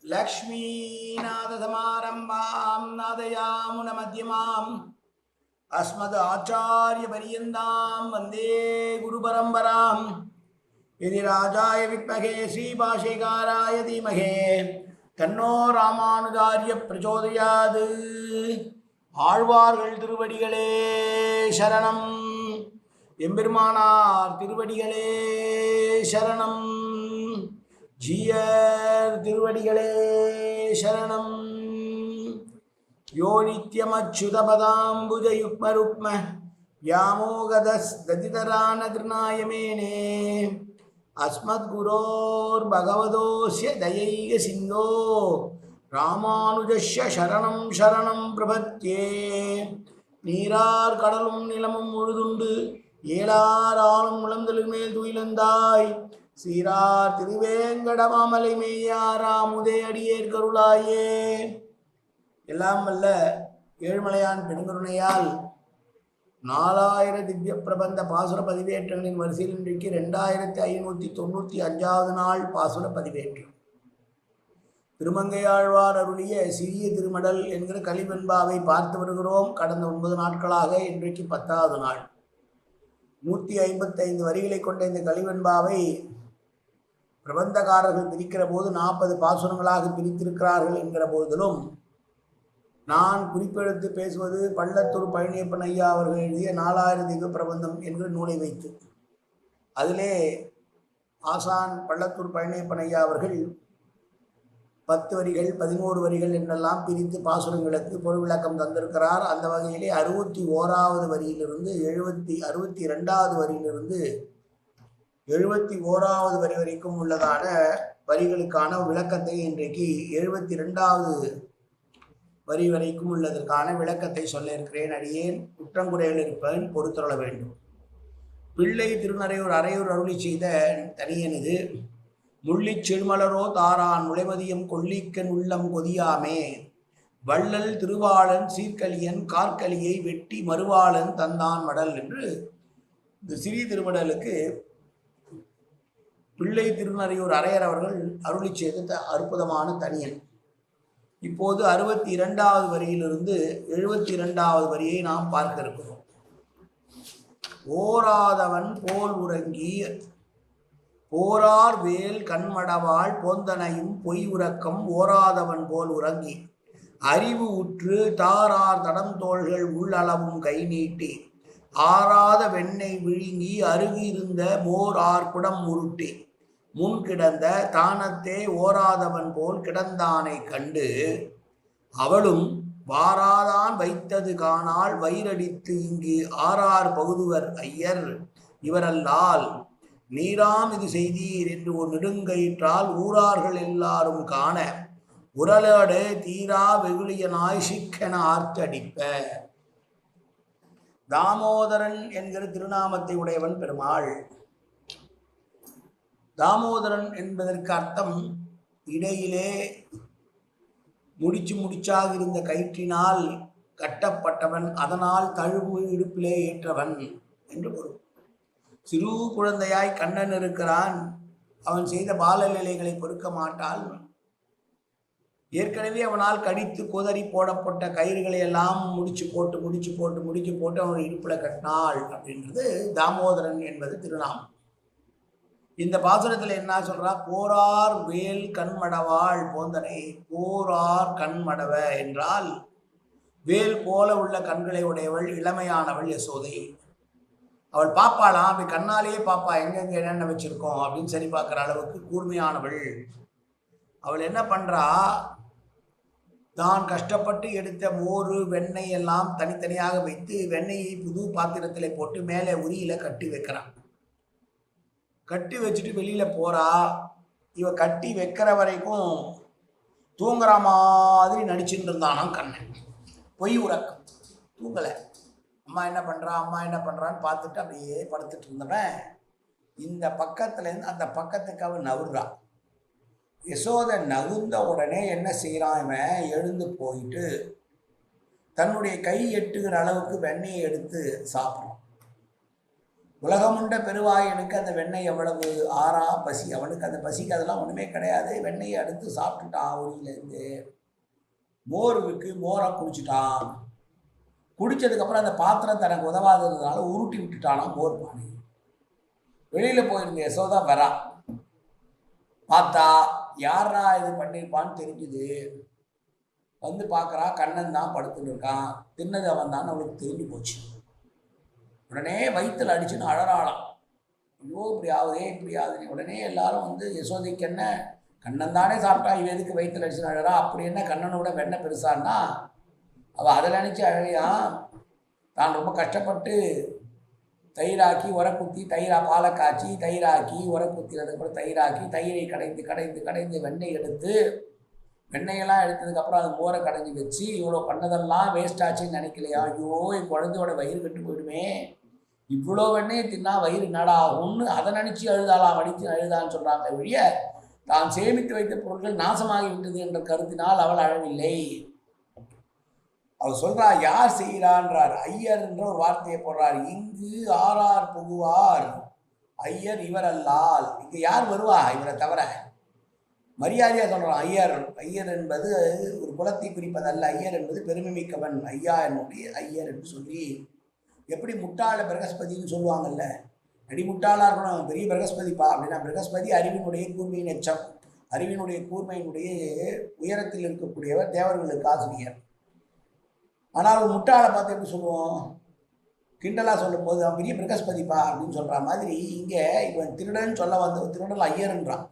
लक्ष्मीनाथसमारम्भां नादयामुनमध्यमाम् अस्मदाचार्यपर्यन्तां वन्दे गुरुपरम्पराम् यदि राजाय विद्महे श्रीभाष्यकाराय धीमहि तन्नो रामानुजार्य प्रचोदयात् ஆழ்வார்கள் திருவடிகளே சரணம் எம்பெருமானார் திருவடிகளே சரணம் ஜீயர் திருவடிகளே சரணம் யோ நித்யமச்சுதபதாம்புஜயுக்மருக்ம व्यामोगदस्दतितरानतृणायमेने अस्मद्गुरोर्भगवतोऽस्य दयैक सिन्धो रामानुजस्य शरणं शरणं प्रपद्ये நீரார் கடலும் நிலமும் முழுதுண்டு ஏலார் ஆளும் முழந்தலின் மேல் துயிலந்தாய் சீரார் திருவேங்கடமாமலை மேயாராமுதே அடியேற் கருளாயே. எல்லாம் வல்ல ஏழுமலையான் பெருங்கருணையால் 4000 திவ்ய பிரபந்த பாசுர பதிவேற்றங்களின் வரிசையில் இன்றைக்கு 2595வது நாள் பாசுர பதிவேற்றம். திருமங்கையாழ்வார் அருளிய சிறிய திருமடல் என்கிற கலிவெண்பாவை பார்த்து வருகிறோம். கடந்த 9 நாட்களாக இன்றைக்கு 10வது நாள். 155 வரிகளை கொண்ட இந்த கலிவெண்பாவை பிரபந்தக்காரர்கள் பிரிக்கிற போது 40 பாசுரங்களாக பிரித்திருக்கிறார்கள் என்கிற போதிலும் நான் குறிப்பெடுத்து பேசுவது பள்ளத்தூர் பழனியப்பன் ஐயா அவர்கள் எழுதிய 4000 திவ்ய பிரபந்தம் என்கிற நூலை வைத்து. அதிலே ஆசான் பள்ளத்தூர் பழனியப்பன் ஐயா அவர்கள் 10 வரிகள் 11 வரிகள் என்றெல்லாம் பிரித்து பாசுரங்களுக்கு பொருள் விளக்கம் தந்திருக்கிறார். அந்த வகையிலே 61வது வரியிலிருந்து 62வது வரியிலிருந்து 71வது வரி வரைக்கும் உள்ளதான வரிகளுக்கான விளக்கத்தை இன்றைக்கு 72வது வரி வரைக்கும் உள்ளதற்கான விளக்கத்தை சொல்ல இருக்கிறேன். அடியேன் குற்றங்குறையில் இருப்பேன், பொறுத்தருள வேண்டும். பிள்ளை திருநறையூர் அரையூர் அருளி செய்த தனியனது முள்ளிச் செழுமலரோ தாரான் முளைமதியம் கொல்லிக்கன் உள்ளம் கொதியாமே வள்ளல் திருவாளன் சீர்கலியன் கார்கலியை வெட்டி மறுவாளன் தந்தான் மடல் என்று இந்த சிறிய திருமடலுக்கு பிள்ளை திருநறையூர் அரையர் அவர்கள் அருளி செய்த அற்புதமான தனியன். இப்போது 62வது வரியிலிருந்து 72வது வரியை நாம் பார்க்க இருக்கிறோம். ஓராதவன் போல் உறங்கி போரார் வேல் கண்மடவாள் போந்தனையும் பொய் உறக்கம் ஓராதவன் போல் உறங்கி அறிவு உற்று தாரார் தடம் தோள்கள் உள்ளளவும் கை நீட்டி ஆறாத வெண்ணெய் விழுங்கி அருகிருந்த மோர் ஆர் குடம் உருட்டி முன் கிடந்த தானத்தே ஓராதவன் போல் கிடந்தானை கண்டு அவளும் வாராதான் வைத்தது காணால் வயிறடித்து இங்கு ஆறார் பகுதுவர் ஐயர் இவரல்லால் நீராம் இது செய்தீர் என்று ஒரு நெடுங்கயிற்றால் ஊரார்கள் எல்லாரும் காண உரலோடு தீரா வெகுளியனாய் சிக்கென ஆர்த்தடிப்ப. தாமோதரன் என்கிற திருநாமத்தை உடையவன் பெருமாள். தாமோதரன் என்பதற்கு அர்த்தம் இடையிலே முடிச்சாக இருந்த கயிற்றினால் கட்டப்பட்டவன், அதனால் தழுவு இடுப்பிலே ஏற்றவன் என்று பொருள். சிறு குழந்தையாய் கண்ணன் இருக்கிறான். அவன் செய்த பாலலீலைகளை பொறுக்க மாட்டால் ஏற்கனவே அவனால் கடித்து குதறி போடப்பட்ட கயிறுகளை எல்லாம் முடிச்சு போட்டு அவன் இடுப்பில் கட்டினாள் அப்படின்றது தாமோதரன் என்பது திருநாமம். இந்த பாசுரத்தில் என்ன சொல்றா? போரார் வேல் கண்மடவாள் போந்தனை. போரார் கண்மடவ என்றால் வேல் போல உள்ள கண்களை உடையவள், இளமையானவள் யசோதை. அவள் பாப்பாளாம், அப்படி கண்ணாலேயே பாப்பா எங்கெங்க என்னென்ன வச்சிருக்கோம் அப்படின்னு சரி பார்க்குற அளவுக்கு கூர்மையானவள். அவள் என்ன பண்றா? தான் கஷ்டப்பட்டு எடுத்த மோர் வெண்ணெய் எல்லாம் தனித்தனியாக வைத்து வெண்ணெயை புது பாத்திரத்தில் போட்டு மேலே உரியில கட்டி வைக்கிறான். கட்டி வச்சுட்டு வெளியில போறா. இவ கட்டி வைக்கிற வரைக்கும் தூங்குற மாதிரி நடிச்சுட்டு இருந்தானாம் கண்ணன். பொய் உறக்கம், தூங்கலை. அம்மா என்ன பண்றான்னு பார்த்துட்டு அப்படியே படுத்துட்டு இருந்தவன் இந்த பக்கத்துலேருந்து அந்த பக்கத்துக்கு அவன் நவுறான். யசோதை நகுந்த உடனே என்ன செய்கிறான்? இவன் எழுந்து போயிட்டு தன்னுடைய கை எட்டுகிற அளவுக்கு வெண்ணெயை எடுத்து சாப்பிட்றான். உலகமுண்ட பெருவாயனுக்கு அந்த வெண்ணெய் எவ்வளவு ஆறா பசி, அவனுக்கு அந்த பசிக்கு அதெல்லாம் ஒன்றுமே கிடையாது. வெண்ணெயை அடுத்து சாப்பிட்டுட்டான். ஊரிலேருந்து மோருக்கு மோரை குடிச்சிட்டான். குடித்ததுக்கப்புறம் அந்த பாத்திரம் தனக்கு உதவாததுனால உருட்டி விட்டுட்டானா மோர் பானை. வெளியில் போயிருந்த யசோதா வரா, பார்த்தா யாரா இது பண்ணியிருப்பான்னு தெரிஞ்சுது. வந்து பார்க்குறா, கண்ணன் தான் படுத்துட்டு இருக்கான். தின்னது அவன் தான் அவளுக்கு தெரிஞ்சு போச்சு. உடனே வயிற்றில் அடிச்சுன்னு அழறாளாம். ஐயோ இப்படி ஆகுதே இப்படி ஆகுது. உடனே எல்லாரும் வந்து யசோதைக்கு என்ன கண்ணன் தானே சாப்பிட்டா, இவ எதுக்கு வயிற்றில் அடிச்சுன்னு அழறா, அப்படி என்ன கண்ணனோட வெண்ணெய் பெருசான்னா அவள் அதை நினச்சி அழகியான். தான் ரொம்ப கஷ்டப்பட்டு தயிராக்கி உரக்குத்தி பாலை காய்ச்சி தயிராக்கி உரக்குத்தினதுக்கப்புறம் தயிராக்கி தயிரை கடைந்து கடைந்து கடைந்து வெண்ணெய் எடுத்து வெண்ணெயெல்லாம் எடுத்ததுக்கப்புறம் அது மோரை கடைஞ்சி வச்சு இவ்வளோ பண்ணதெல்லாம் வேஸ்ட் ஆச்சுன்னு நினைக்கலையா? ஐயோ என் குழந்தையோட வயிறு கட்டு போயிடுமே, இவ்வளோ வெண்ணெயை தின்னா வயிறு நடாகும்னு அதை நினச்சி அழுதாலாம். வடித்து அழுதான்னு சொல்கிறாங்க வழிய தான் சேமித்து வைத்த பொருட்கள் நாசமாகி விட்டது என்ற கருத்தினால் அவள் அழவில்லை. அவர் சொல்றா, யார் செய்கிறான்றார். ஐயர் என்ற ஒரு வார்த்தையை போடுறார். இங்கு ஆறார் புகுவார் ஐயர் இவர் அல்லால். இங்கே யார் வருவா இவரை தவிர? மரியாதையாக சொல்கிறான் ஐயர். ஐயர் என்பது ஒரு குலத்தை குறிப்பதல்ல. ஐயர் என்பது பெருமை மிக்கவன். ஐயா என்னுடைய ஐயர் என்று சொல்லி, எப்படி முட்டாள பிரகஸ்பதினு சொல்லுவாங்கல்ல, அடி முட்டாளாக இருக்கணும் பெரிய பிரகஸ்பதிப்பா அப்படின்னா, பிரகஸ்பதி அறிவினுடைய கூர்மையின் எச்சம், அறிவினுடைய கூர்மையினுடைய உயரத்தில் இருக்கக்கூடியவர், தேவர்களுக்கு ஆசிரியர். ஆனால் ஒரு முட்டாளை பார்த்து எப்படி சொல்லுவோம்? கிண்டலாக சொல்லும் போது அவன் பெரிய பிரகஸ்பதிப்பா அப்படின்னு சொல்கிற மாதிரி இங்கே இவன் திருடன் சொல்ல வந்த திருடன் ஐயர்ன்றான்.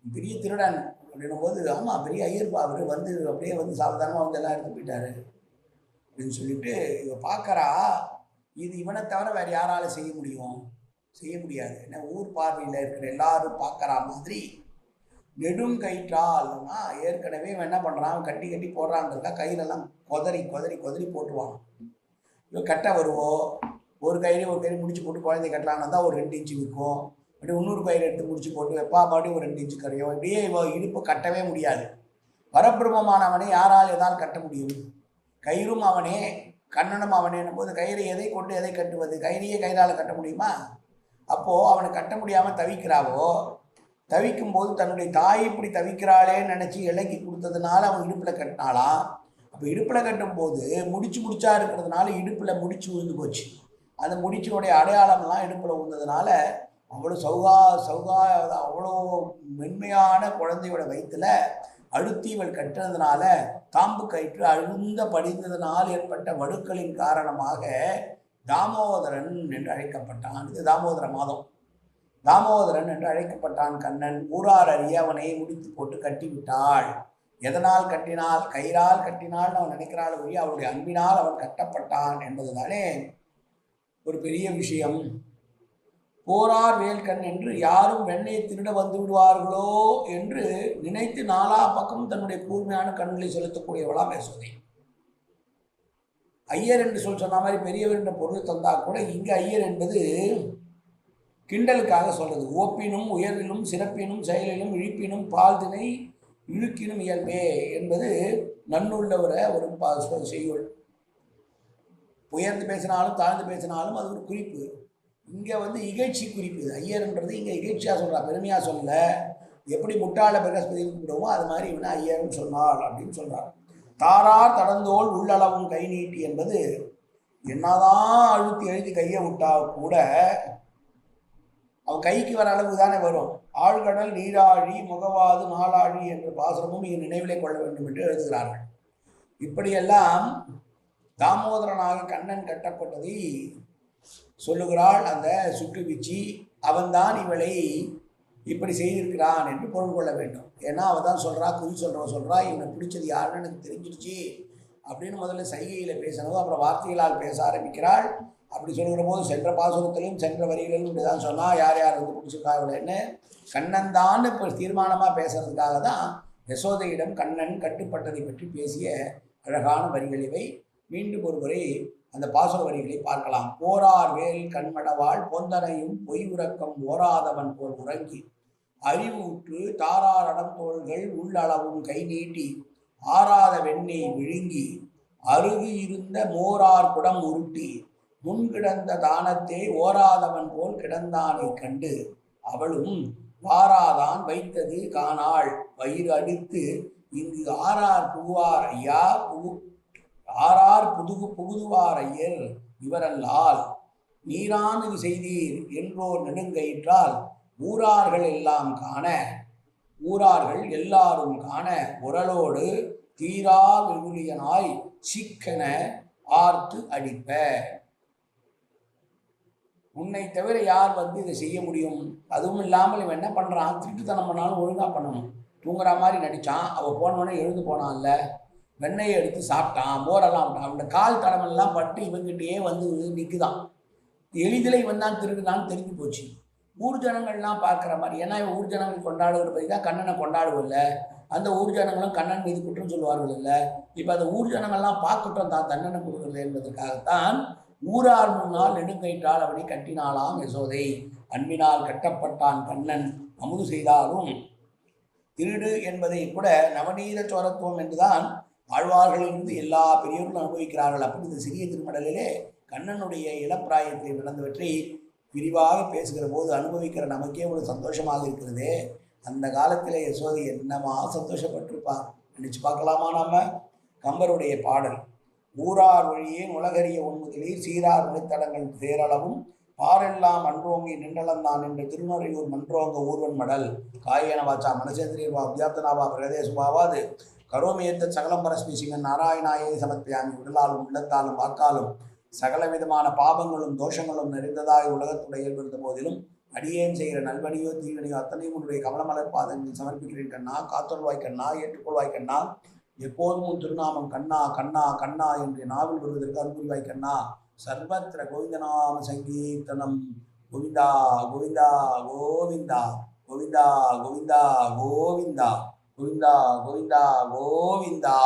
பெரிய திருடன் அப்படின்னும் போது ஆமாம் பெரிய ஐயர்ப்பா அவர் வந்து அப்படியே வந்து சாதாரணமாக வந்து எல்லாம் எடுத்து போயிட்டாரு அப்படின்னு சொல்லிட்டு இவன் பார்க்குறா. இது இவனை தவிர வேறு யாரால செய்ய முடியும்? செய்ய முடியாது. ஏன்னா ஊர் பார்வையில் இருக்கிற எல்லாரும் பார்க்குற மாதிரி நெடுங்கயிற்றால்னா ஏற்கனவே இவன் என்ன பண்ணுறான், கட்டி கட்டி போடுறான்றதுக்கா கையிலெல்லாம் கொதறி கொதறி கொதறி போட்டுருவான். இவன் கட்ட வருவோம், ஒரு கயிறு ஒரு கயிறு முடிச்சு போட்டு குழந்தை கட்டலான்னு தான் ஒரு 2 இன்ச்சு இருக்கும். அப்படி இன்னொரு கயிறு எடுத்து முடிச்சு போட்டு வைப்பா, மறுபடியும் ஒரு 2 இன்ச்சு கரையும். இப்படியே இடுப்பு கட்டவே முடியாது. பரபிரமமானவனை யாரால் எதால் கட்ட முடியும்? கயிறும் அவனே கண்ணனும் அவனேன்னும் போது கயிறை எதை கொண்டு எதை கட்டுவது? கயிறையே கயிறால் கட்ட முடியுமா? அப்போது அவனை கட்ட முடியாமல் தவிக்கிறாவோ, தவிக்கும் போது தன்னுடைய தாய் இப்படி தவிக்கிறாளேன்னு நினச்சி இலக்கி கொடுத்ததுனால அவன் இடுப்பில் கட்டினாலாம். அப்போ இடுப்பில் கட்டும் போது முடிச்சா இருக்கிறதுனால இடுப்பில் முடிச்சு விழுந்து போச்சு. அந்த முடிச்சினுடைய அடையாளம்லாம் இடுப்பில் விழுந்ததுனால அவ்வளோ அவ்வளோ மென்மையான குழந்தையோட வயிற்றில் அழுத்தி இவள் கட்டுறதுனால தாம்பு கயிற்று அழுந்த படிந்ததனால் ஏற்பட்ட வடுக்களின் காரணமாக தாமோதரன் என்று அழைக்கப்பட்டான். இது தாமோதர மாதம். தாமோதரன் என்று அழைக்கப்பட்டான் கண்ணன். ஊரார் அறிய அவனை முடித்து போட்டு கட்டிவிட்டாள். எதனால் கட்டினால்? கயிறால் கட்டினாள் அவன் நினைக்கிறாள் ஒழி, அவளுடைய அன்பினால் அவன் கட்டப்பட்டான் என்பதுதானே ஒரு பெரிய விஷயம். போரார் வேல்கண் என்று யாரும் வெண்ணெயை திருட வந்து விடுவார்களோ என்று நினைத்து நாலா பக்கம் தன்னுடைய கூர்மையான கண்களை செலுத்தக்கூடியவளாம் யசோதை. ஐயர் என்று சொன்ன மாதிரி பெரியவர் என்ற பொருள் தந்தா கூட இங்கு ஐயர் என்பது கிண்டலுக்காக சொல்றது. ஓப்பினும் உயர்விலும் சிறப்பினும் செயலிலும் இழிப்பினும் பால்தினை இழுக்கினும் இயல்பே என்பது நன்னுள்ள ஒரு செய்யுள். உயர்ந்து பேசினாலும் தாழ்ந்து பேசினாலும் அது ஒரு குறிப்பு. இங்கே வந்து இகழ்ச்சி குறிப்பு. ஐயர்ன்றது இங்கே இகழ்ச்சியாக சொல்கிறா, பெருமையாக சொல்ல. எப்படி முட்டாள பிரகஸ்பதி கூப்பிடுவோமோ அது மாதிரி இவனை ஐயர்னு சொன்னாள் அப்படின்னு சொல்கிறார். தாரார் தடந்தோள் உள்ளளவும் கை நீட்டி என்பது என்னதான் அழுத்தி எழுதி கையை விட்டா கூட அவன் கைக்கு வர அளவு தானே வரும். ஆழ்கடல் நீராழி முகவாது நாளாழி என்ற பாசுரமும் இங்கு நினைவிலே கொள்ள வேண்டும் என்று எழுதுகிறார்கள். இப்படியெல்லாம் தாமோதரனாக கண்ணன் கட்டப்பட்டதை சொல்லுகிறாள் அந்த சுற்றுவீச்சி. அவன்தான் இவளை இப்படி செய்திருக்கிறான் என்று பொருள் கொள்ள வேண்டும். ஏன்னா அவள் தான் சொல்கிறா, குறி சொல்கிறா இவனை பிடிச்சது யாருன்னு எனக்கு தெரிஞ்சிருச்சு அப்படின்னு முதல்ல சைகையில் பேசணும், அப்புறம் வார்த்தைகளால் பேச ஆரம்பிக்கிறாள். அப்படி சொல்கிற போது சென்ற பாசுரத்திலையும் சென்ற வரிகளிலும் இப்படி தான் சொன்னால் யார் யார் வந்து பிடிச்சிருக்கா இவளைன்னு கண்ணன் தான் இப்போ தீர்மானமாக பேசுறதுக்காக தான் யசோதையிடம் கண்ணன் கட்டுப்பட்டதை பற்றி பேசிய அழகான வரிகள் இவை. மீண்டும் ஒரு முறை அந்த பாசுர வரிகளை பார்க்கலாம். போரார் வேல் கண்மடவாள் பொந்தனையும் பொய் உறக்கம் ஓராதவன் போல் உறங்கி அறிவு உற்று தாரார் அடந்தோள்கள் உள்ளளவும் கை நீட்டி ஆறாத வெண்ணெய் விழுங்கி அருகு இருந்த மோரார் குடம் உருட்டி முன்கிடந்த தானத்தை ஓராதவன் போல் கிடந்தானை கண்டு அவளும் வாராதான் வைத்தது காணாள் வயிறு அடித்து இங்கு ஆறார் புகுவார் ஐயா ஆறார் புகுதுவார் ஐயர் இவரல்லால் நீரான் இது செய்தீர் என்றோர் நெடுங்கயிற்றால் ஊரார்கள் எல்லாரும் காண உரலோடு தீரா வெகுளியனாய் சிக்கன ஆர்த்து அடிப்ப. உன்னை தவிர யார் இதை செய்ய முடியும்? அதுவும் இல்லாமல் இவன் என்ன பண்றான், திருட்டுத்தனம் பண்ணாலும் ஒழுங்கா பண்ணணும். தூங்குற மாதிரி நடிச்சான், அவ போனவனே எழுந்து போனான்ல, வெண்ணெயை எடுத்து சாப்பிட்டான், மோரெல்லாம் விட்டான், அவனோட கால் தடமெல்லாம் பட்டு இவங்கிட்டயே நிற்குதான். எளிதில் இவன் தான் திருடுனான்னு தெரிஞ்சு போச்சு. ஊர் ஜனங்கள்லாம் பார்க்குற மாதிரி, ஏன்னா இவன் ஊர் ஜனங்கள் கொண்டாடுகிற பற்றி தான் கண்ணனை கொண்டாடுவதில்ல, அந்த ஊர் ஜனங்களும் கண்ணன் மீது குற்றம் சொல்வார்கள் இல்லை. இப்போ அந்த ஊர் ஜனங்கள்லாம் பார்க்கட்டும் தான் தண்டனை கொடுக்கறது என்பதற்காகத்தான் ஊரார் முன்னால் நெடுங்கயிற்றால் அவனை கட்டினாலாம் யசோதை. அன்பினால் கட்டப்பட்டான் கண்ணன் அமுது செய்தாலும். திருடு என்பதை கூட நவநீத சோரத்துவம் என்றுதான் ஆழ்வார்களிலிருந்து எல்லா பெரியவர்களும் அனுபவிக்கிறார்கள். அப்படி இந்த சிறிய திருமடலிலே கண்ணனுடைய இளப்பிராயத்தில் நடந்தவற்றை விரிவாக பேசுகிற போது அனுபவிக்கிற நமக்கே ஒரு சந்தோஷமாக இருக்கிறது. அந்த காலத்திலே யசோதை என்னமா சந்தோஷப்பட்டிருப்பான் நினைச்சு பார்க்கலாமா? நாம கம்பருடைய பாடல் ஊரார் வழியே உலகறிய உண்முதலில் சீரார் உழைத்தடங்கள் சேரளவும் பாரெல்லாம் அன்றோங்கி நின்றளந்தான் என்ற திருநறையூர் மன்றோங்க ஊர்வன் மடல் காயன வாச்சா மனசேந்திரியவா வித்யாப்தனாவா பிரதேசுபாவாது கரோமியத்த சகலம் பரஸ்மி சிங்கன் நாராயணாயே சமர்ப்பியாமி. உடலாலும் உள்ளத்தாலும் வாக்காலும் சகல விதமான பாபங்களும் தோஷங்களும் நிறைந்ததாய் உலகத்துடைய இயல்பிருந்த போதிலும் அடியேன் செய்கிற நல்வழியோ தீவனையோ அத்தனையும் உன்னுடைய கமலமலர் பாதங்களில் சமர்ப்பிக்கிறேன் கண்ணா. காத்தொல்வாய் கண்ணா, ஏற்றுக்கொள்வாய் கண்ணா. எப்போதும் உன் திருநாமம் கண்ணா கண்ணா கண்ணா என்று நாவில் வருவதற்கு அன்புரிவாய் கண்ணா. சர்வத்திர கோவிந்தநாம சங்கீர்த்தனம் கோவிந்தா கோவிந்தா கோவிந்தா கோவிந்தா கோவிந்தா கோவிந்தா கோவிந்தா கோவிந்தா கோவிந்தா.